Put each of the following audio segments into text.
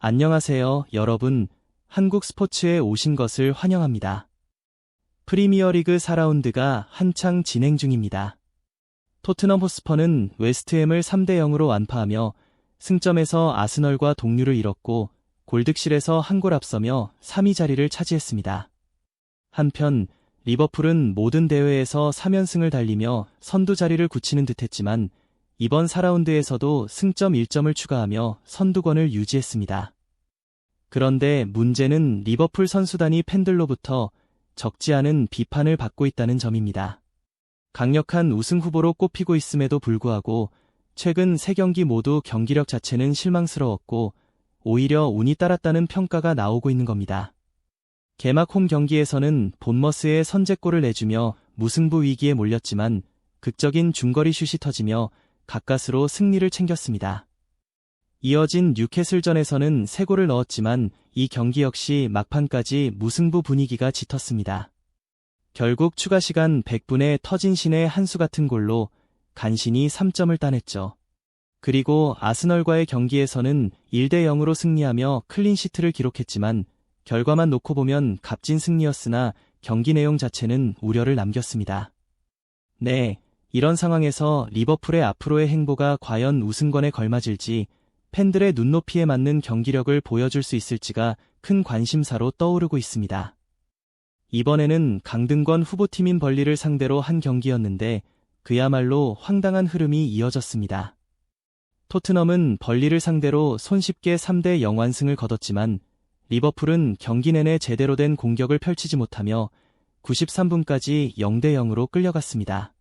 안녕하세요, 여러분. 한국 스포츠에 오신 것을 환영합니다. 프리미어리그 4라운드가 한창 진행 중입니다. 토트넘 호스퍼는 웨스트햄을 3대 0으로 완파하며 승점에서 아스널과 동률을 이뤘고 골득실에서 한 골 앞서며 3위 자리를 차지했습니다. 한편 리버풀은 모든 대회에서 3연승을 달리며 선두 자리를 굳히는 듯했지만 이번 4라운드에서도 승점 1점을 추가하며 선두권을 유지했습니다. 그런데 문제는 리버풀 선수단이 팬들로부터 적지 않은 비판을 받고 있다는 점입니다. 강력한 우승 후보로 꼽히고 있음에도 불구하고 최근 3경기 모두 경기력 자체는 실망스러웠고 오히려 운이 따랐다는 평가가 나오고 있는 겁니다. 개막 홈 경기에서는 본머스에 선제골을 내주며 무승부 위기에 몰렸지만 극적인 중거리 슛이 터지며 가까스로 승리를 챙겼습니다. 이어진 뉴캐슬전에서는 3골을 넣었지만 이 경기 역시 막판까지 무승부 분위기가 짙었습니다. 결국 추가 시간 100분에 터진 신의 한 수 같은 골로 간신히 3점을 따냈죠. 그리고 아스널과의 경기에서는 1대 0으로 승리하며 클린시트를 기록했지만 결과만 놓고 보면 값진 승리였으나 경기 내용 자체는 우려를 남겼습니다. 네, 이런 상황에서 리버풀의 앞으로의 행보가 과연 우승권에 걸맞을지 팬들의 눈높이에 맞는 경기력을 보여줄 수 있을지가 큰 관심사로 떠오르고 있습니다. 이번에는 강등권 후보팀인 벌리를 상대로 한 경기였는데 그야말로 황당한 흐름이 이어졌습니다. 토트넘은 벌리를 상대로 손쉽게 3대 0 완승을 거뒀지만 리버풀은 경기 내내 제대로 된 공격을 펼치지 못하며 93분까지 0대 0으로 끌려갔습니다.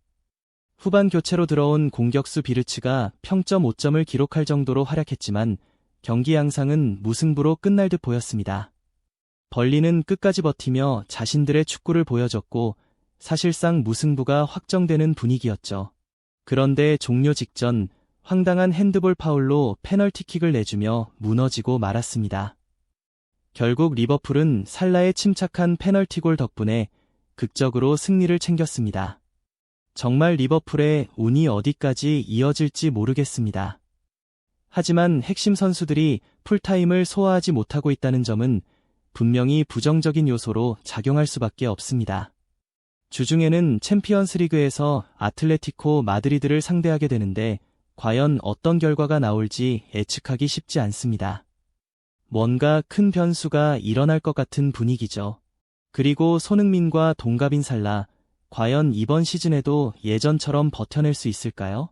후반 교체로 들어온 공격수 비르츠가 평점 5점을 기록할 정도로 활약했지만 경기 양상은 무승부로 끝날 듯 보였습니다. 벌리는 끝까지 버티며 자신들의 축구를 보여줬고 사실상 무승부가 확정되는 분위기였죠. 그런데 종료 직전 황당한 핸드볼 파울로 페널티킥을 내주며 무너지고 말았습니다. 결국 리버풀은 살라의 침착한 페널티골 덕분에 극적으로 승리를 챙겼습니다. 정말 리버풀의 운이 어디까지 이어질지 모르겠습니다. 하지만 핵심 선수들이 풀타임을 소화하지 못하고 있다는 점은 분명히 부정적인 요소로 작용할 수밖에 없습니다. 주중에는 챔피언스리그에서 아틀레티코 마드리드를 상대하게 되는데 과연 어떤 결과가 나올지 예측하기 쉽지 않습니다. 뭔가 큰 변수가 일어날 것 같은 분위기죠. 그리고 손흥민과 동갑인 살라, 과연 이번 시즌에도 예전처럼 버텨낼 수 있을까요?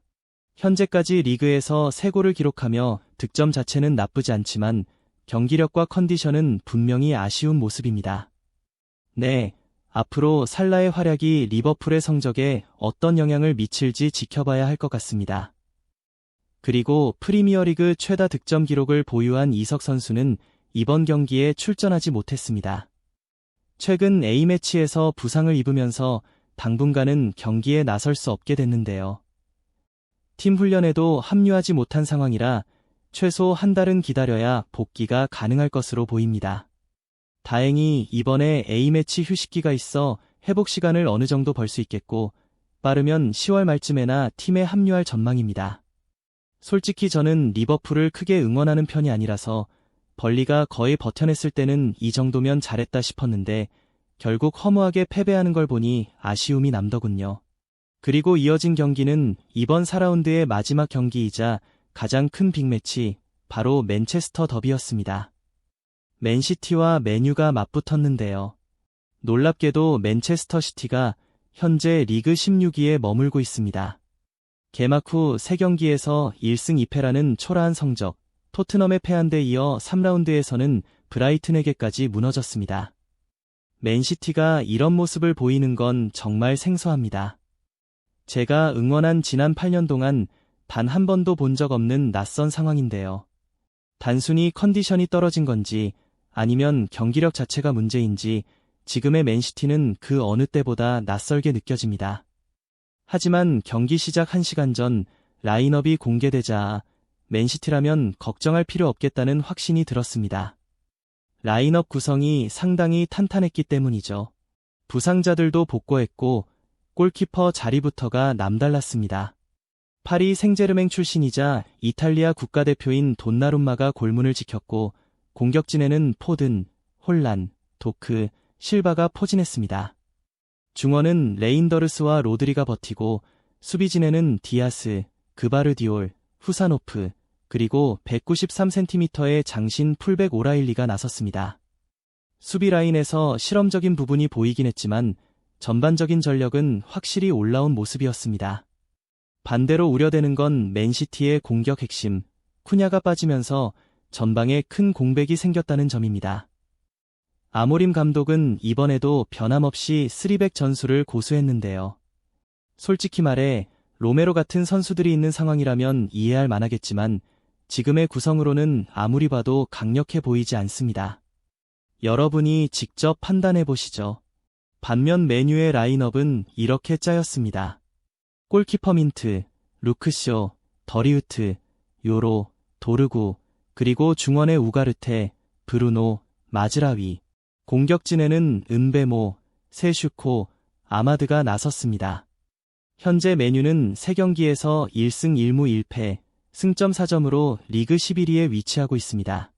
현재까지 리그에서 3골을 기록하며 득점 자체는 나쁘지 않지만 경기력과 컨디션은 분명히 아쉬운 모습입니다. 네, 앞으로 살라의 활약이 리버풀의 성적에 어떤 영향을 미칠지 지켜봐야 할 것 같습니다. 그리고 프리미어리그 최다 득점 기록을 보유한 이석 선수는 이번 경기에 출전하지 못했습니다. 최근 A매치에서 부상을 입으면서 당분간은 경기에 나설 수 없게 됐는데요. 팀 훈련에도 합류하지 못한 상황이라 최소 한 달은 기다려야 복귀가 가능할 것으로 보입니다. 다행히 이번에 A매치 휴식기가 있어 회복 시간을 어느 정도 벌 수 있겠고 빠르면 10월 말쯤에나 팀에 합류할 전망입니다. 솔직히 저는 리버풀을 크게 응원하는 편이 아니라서 벌리가 거의 버텨냈을 때는 이 정도면 잘했다 싶었는데 결국 허무하게 패배하는 걸 보니 아쉬움이 남더군요. 그리고 이어진 경기는 이번 4라운드의 마지막 경기이자 가장 큰 빅매치, 바로 맨체스터 더비였습니다. 맨시티와 맨유가 맞붙었는데요. 놀랍게도 맨체스터 시티가 현재 리그 16위에 머물고 있습니다. 개막 후 3경기에서 1승 2패라는 초라한 성적, 토트넘에 패한 데 이어 3라운드에서는 브라이튼에게까지 무너졌습니다. 맨시티가 이런 모습을 보이는 건 정말 생소합니다. 제가 응원한 지난 8년 동안 단 한 번도 본 적 없는 낯선 상황인데요. 단순히 컨디션이 떨어진 건지 아니면 경기력 자체가 문제인지 지금의 맨시티는 그 어느 때보다 낯설게 느껴집니다. 하지만 경기 시작 1시간 전 라인업이 공개되자 맨시티라면 걱정할 필요 없겠다는 확신이 들었습니다. 라인업 구성이 상당히 탄탄했기 때문이죠. 부상자들도 복구했고 골키퍼 자리부터가 남달랐습니다. 파리 생제르맹 출신이자 이탈리아 국가대표인 돈나룸마가 골문을 지켰고 공격진에는 포든, 홀란, 도크, 실바가 포진했습니다. 중원은 레인더르스와 로드리가 버티고 수비진에는 디아스, 그바르디올, 후사노프, 그리고 193cm의 장신 풀백 오라일리가 나섰습니다. 수비 라인에서 실험적인 부분이 보이긴 했지만 전반적인 전력은 확실히 올라온 모습이었습니다. 반대로 우려되는 건 맨시티의 공격 핵심, 쿠냐가 빠지면서 전방에 큰 공백이 생겼다는 점입니다. 아모림 감독은 이번에도 변함없이 3백 전술을 고수했는데요. 솔직히 말해 로메로 같은 선수들이 있는 상황이라면 이해할 만하겠지만 지금의 구성으로는 아무리 봐도 강력해 보이지 않습니다. 여러분이 직접 판단해 보시죠. 반면 메뉴의 라인업은 이렇게 짜였습니다. 골키퍼 민트, 루크쇼, 더리우트, 요로, 도르구, 그리고 중원의 우가르테, 브루노, 마즈라위, 공격진에는 은베모, 세슈코, 아마드가 나섰습니다. 현재 메뉴는 3경기에서 1승 1무 1패, 승점 4점으로 리그 11위에 위치하고 있습니다.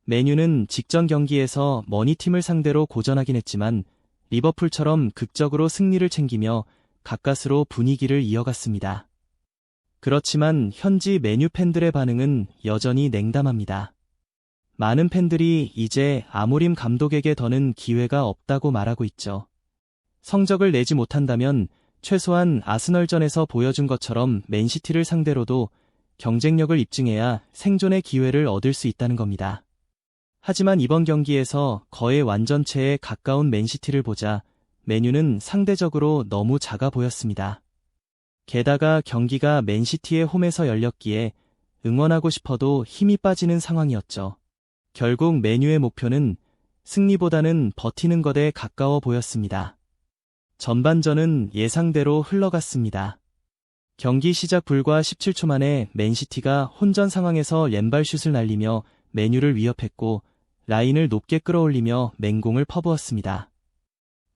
메뉴는 직전 경기에서 머니팀을 상대로 고전하긴 했지만 리버풀처럼 극적으로 승리를 챙기며 가까스로 분위기를 이어갔습니다. 그렇지만 현지 메뉴 팬들의 반응은 여전히 냉담합니다. 많은 팬들이 이제 아모림 감독에게 더는 기회가 없다고 말하고 있죠. 성적을 내지 못한다면 최소한 아스널전에서 보여준 것처럼 맨시티를 상대로도 경쟁력을 입증해야 생존의 기회를 얻을 수 있다는 겁니다. 하지만 이번 경기에서 거의 완전체에 가까운 맨시티를 보자 메뉴는 상대적으로 너무 작아 보였습니다. 게다가 경기가 맨시티의 홈에서 열렸기에 응원하고 싶어도 힘이 빠지는 상황이었죠. 결국 메뉴의 목표는 승리보다는 버티는 것에 가까워 보였습니다. 전반전은 예상대로 흘러갔습니다. 경기 시작 불과 17초 만에 맨시티가 혼전 상황에서 왼발슛을 날리며 메뉴를 위협했고 라인을 높게 끌어올리며 맹공을 퍼부었습니다.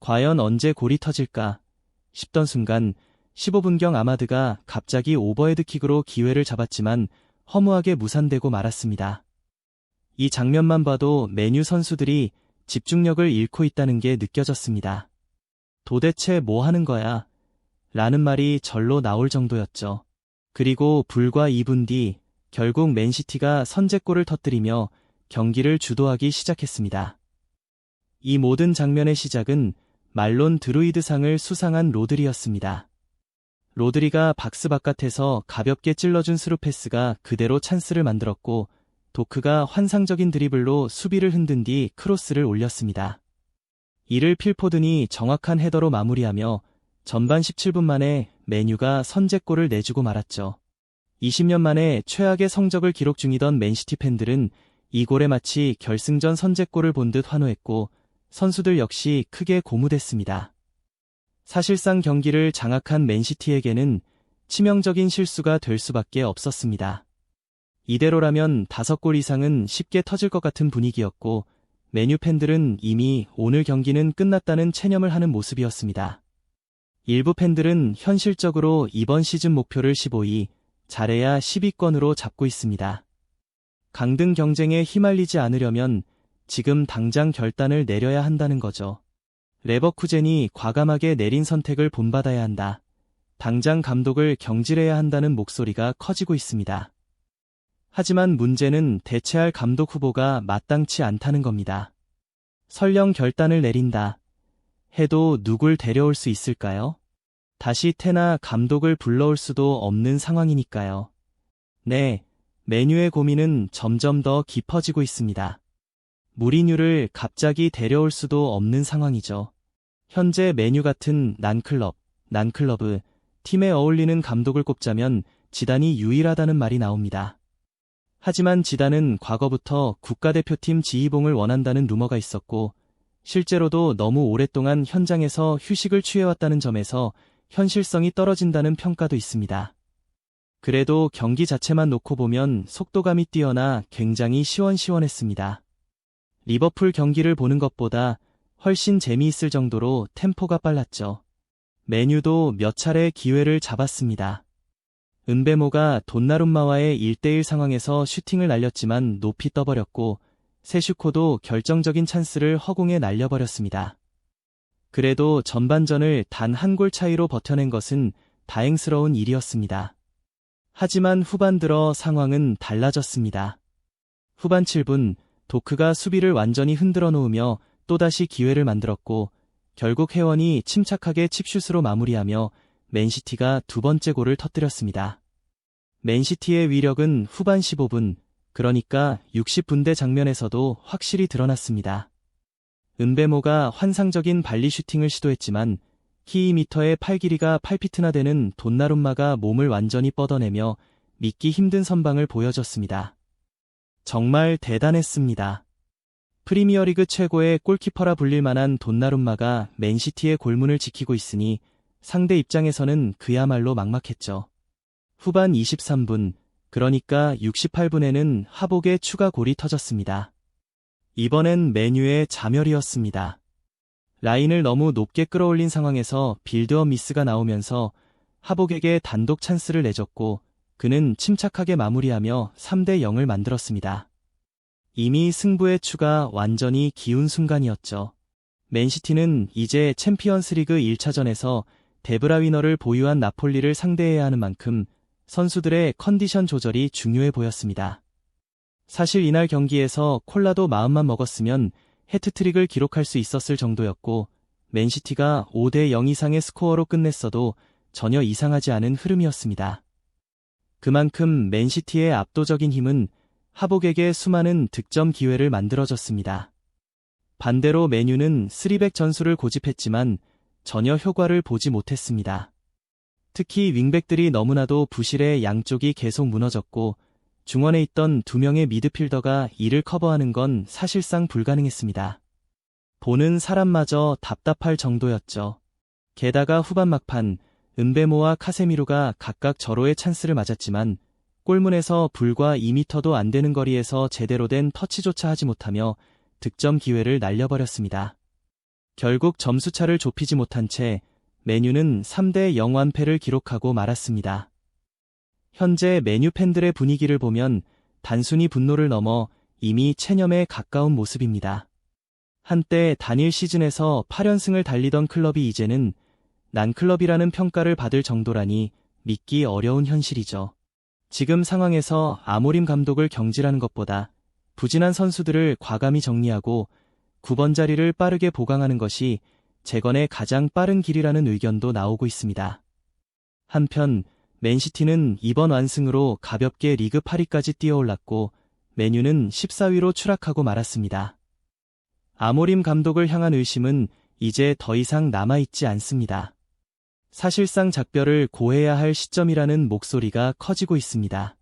과연 언제 골이 터질까 싶던 순간 15분경 아마드가 갑자기 오버헤드킥으로 기회를 잡았지만 허무하게 무산되고 말았습니다. 이 장면만 봐도 메뉴 선수들이 집중력을 잃고 있다는 게 느껴졌습니다. 도대체 뭐 하는 거야? 라는 말이 절로 나올 정도였죠. 그리고 불과 2분 뒤 결국 맨시티가 선제골을 터뜨리며 경기를 주도하기 시작했습니다. 이 모든 장면의 시작은 말론 드루이드상을 수상한 로드리였습니다. 로드리가 박스 바깥에서 가볍게 찔러준 스루패스가 그대로 찬스를 만들었고 도크가 환상적인 드리블로 수비를 흔든 뒤 크로스를 올렸습니다. 이를 필포든이 정확한 헤더로 마무리하며 전반 17분 만에 메뉴가 선제골을 내주고 말았죠. 20년 만에 최악의 성적을 기록 중이던 맨시티 팬들은 이 골에 마치 결승전 선제골을 본 듯 환호했고 선수들 역시 크게 고무됐습니다. 사실상 경기를 장악한 맨시티에게는 치명적인 실수가 될 수밖에 없었습니다. 이대로라면 5골 이상은 쉽게 터질 것 같은 분위기였고 메뉴 팬들은 이미 오늘 경기는 끝났다는 체념을 하는 모습이었습니다. 일부 팬들은 현실적으로 이번 시즌 목표를 15위, 잘해야 10위권으로 잡고 있습니다. 강등 경쟁에 휘말리지 않으려면 지금 당장 결단을 내려야 한다는 거죠. 레버쿠젠이 과감하게 내린 선택을 본받아야 한다. 당장 감독을 경질해야 한다는 목소리가 커지고 있습니다. 하지만 문제는 대체할 감독 후보가 마땅치 않다는 겁니다. 설령 결단을 내린다 해도 누굴 데려올 수 있을까요? 다시 테나 감독을 불러올 수도 없는 상황이니까요. 네, 메뉴의 고민은 점점 더 깊어지고 있습니다. 무리뉴를 갑자기 데려올 수도 없는 상황이죠. 현재 메뉴 같은 난클러브, 팀에 어울리는 감독을 꼽자면 지단이 유일하다는 말이 나옵니다. 하지만 지단은 과거부터 국가대표팀 지휘봉을 원한다는 루머가 있었고 실제로도 너무 오랫동안 현장에서 휴식을 취해왔다는 점에서 현실성이 떨어진다는 평가도 있습니다. 그래도 경기 자체만 놓고 보면 속도감이 뛰어나 굉장히 시원시원했습니다. 리버풀 경기를 보는 것보다 훨씬 재미있을 정도로 템포가 빨랐죠. 메뉴도 몇 차례 기회를 잡았습니다. 은베모가 돈나룸마와의 1대1 상황에서 슈팅을 날렸지만 높이 떠버렸고 세슈코도 결정적인 찬스를 허공에 날려버렸습니다. 그래도 전반전을 단 한 골 차이로 버텨낸 것은 다행스러운 일이었습니다. 하지만 후반 들어 상황은 달라졌습니다. 후반 7분, 도크가 수비를 완전히 흔들어 놓으며 또다시 기회를 만들었고, 결국 해원이 침착하게 칩슛으로 마무리하며 맨시티가 두 번째 골을 터뜨렸습니다. 맨시티의 위력은 후반 15분, 그러니까 60분대 장면에서도 확실히 드러났습니다. 은베모가 환상적인 발리 슈팅을 시도했지만 키이미터의 팔 길이가 8피트나 되는 돈나룸마가 몸을 완전히 뻗어내며 믿기 힘든 선방을 보여줬습니다. 정말 대단했습니다. 프리미어리그 최고의 골키퍼라 불릴 만한 돈나룸마가 맨시티의 골문을 지키고 있으니 상대 입장에서는 그야말로 막막했죠. 후반 23분, 그러니까 68분에는 하복의 추가 골이 터졌습니다. 이번엔 메뉴의 자멸이었습니다. 라인을 너무 높게 끌어올린 상황에서 빌드업 미스가 나오면서 하복에게 단독 찬스를 내줬고 그는 침착하게 마무리하며 3대 0을 만들었습니다. 이미 승부의 추가 완전히 기운 순간이었죠. 맨시티는 이제 챔피언스리그 1차전에서 데브라위너를 보유한 나폴리를 상대해야 하는 만큼 선수들의 컨디션 조절이 중요해 보였습니다. 사실 이날 경기에서 콜라도 마음만 먹었으면 해트트릭을 기록할 수 있었을 정도였고 맨시티가 5대 0 이상의 스코어로 끝냈어도 전혀 이상하지 않은 흐름이었습니다. 그만큼 맨시티의 압도적인 힘은 하복에게 수많은 득점 기회를 만들어줬습니다. 반대로 맨유는 3백 전술을 고집했지만 전혀 효과를 보지 못했습니다. 특히 윙백들이 너무나도 부실해 양쪽이 계속 무너졌고 중원에 있던 두 명의 미드필더가 이를 커버하는 건 사실상 불가능했습니다. 보는 사람마저 답답할 정도였죠. 게다가 후반 막판 은베모와 카세미루가 각각 절호의 찬스를 맞았지만 골문에서 불과 2m도 안 되는 거리에서 제대로 된 터치조차 하지 못하며 득점 기회를 날려버렸습니다. 결국 점수차를 좁히지 못한 채 맨유는 3대 0 완패를 기록하고 말았습니다. 현재 맨유 팬들의 분위기를 보면 단순히 분노를 넘어 이미 체념에 가까운 모습입니다. 한때 단일 시즌에서 8연승을 달리던 클럽이 이제는 난클럽이라는 평가를 받을 정도라니 믿기 어려운 현실이죠. 지금 상황에서 아모림 감독을 경질하는 것보다 부진한 선수들을 과감히 정리하고 9번 자리를 빠르게 보강하는 것이 재건의 가장 빠른 길이라는 의견도 나오고 있습니다. 한편 맨시티는 이번 완승으로 가볍게 리그 8위까지 뛰어올랐고 맨유는 14위로 추락하고 말았습니다. 아모림 감독을 향한 의심은 이제 더 이상 남아있지 않습니다. 사실상 작별을 고해야 할 시점이라는 목소리가 커지고 있습니다.